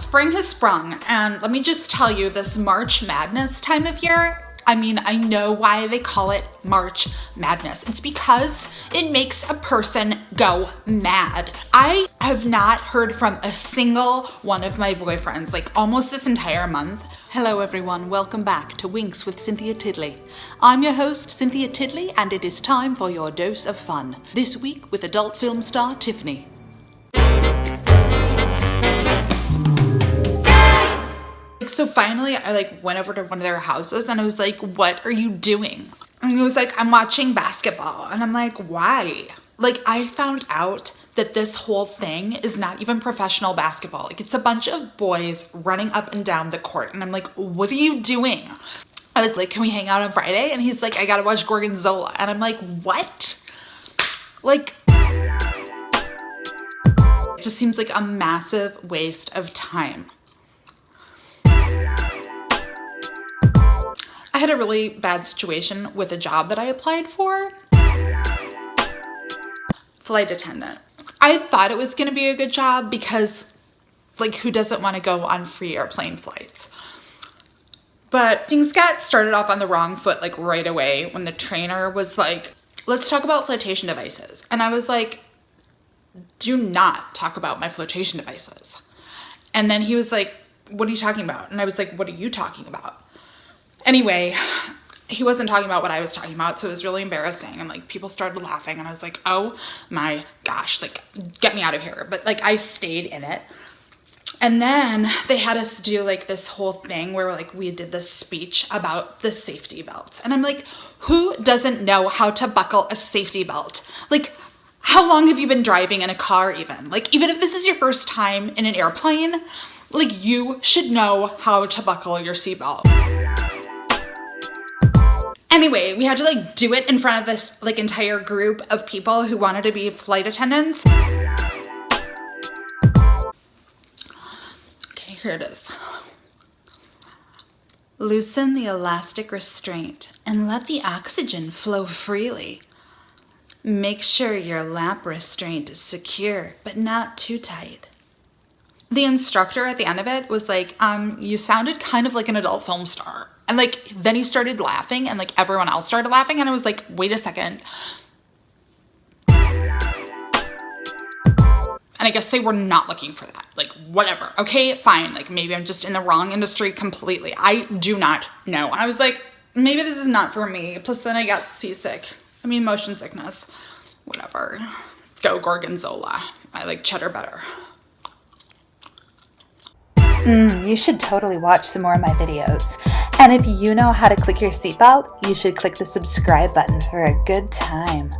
spring has sprung, and let me just tell you, this March Madness time of year, I mean, I know why they call it March Madness. It's because it makes a person go mad. I have not heard from a single one of my boyfriends, like almost this entire month. Hello everyone, welcome back to Winks with Cynthia Tiddly. I'm your host, Cynthia Tiddly, and it is time for your dose of fun. This week with adult film star Tiffani. So finally, I went over to one of their houses and I was like, what are you doing? And he was like, I'm watching basketball. And I'm like, why? I found out that this whole thing is not even professional basketball. It's a bunch of boys running up and down the court. And I'm like, what are you doing? I was like, can we hang out on Friday? And he's like, I gotta watch Gorgonzola. And I'm like, what? It just seems like a massive waste of time. I had a really bad situation with a job that I applied for. Flight attendant. I thought it was going to be a good job because, who doesn't want to go on free airplane flights? But things got started off on the wrong foot, right away when the trainer was like, let's talk about flotation devices. And I was like, do not talk about my flotation devices. And then he was like, what are you talking about? And I was like, what are you talking about? Anyway, he wasn't talking about what I was talking about, so it was really embarrassing, and people started laughing, and I was like, oh my gosh, get me out of here. But I stayed in it. And then they had us do this whole thing where we did this speech about the safety belts. And I'm like, who doesn't know how to buckle a safety belt? How long have you been driving in a car even? Even if this is your first time in an airplane, you should know how to buckle your seatbelt. Anyway, we had to do it in front of this entire group of people who wanted to be flight attendants. Okay, here it is. Loosen the elastic restraint and let the oxygen flow freely. Make sure your lap restraint is secure, but not too tight. The instructor at the end of it was like, you sounded kind of like an adult film star. And then he started laughing and everyone else started laughing. And I was like, wait a second. And I guess they were not looking for that. Whatever. Okay, fine. Maybe I'm just in the wrong industry completely. I do not know. And I was like, maybe this is not for me. Plus then I got seasick. Motion sickness. Whatever. Go Gorgonzola. I like cheddar better. You should totally watch some more of my videos. And if you know how to click your seatbelt, you should click the subscribe button for a good time.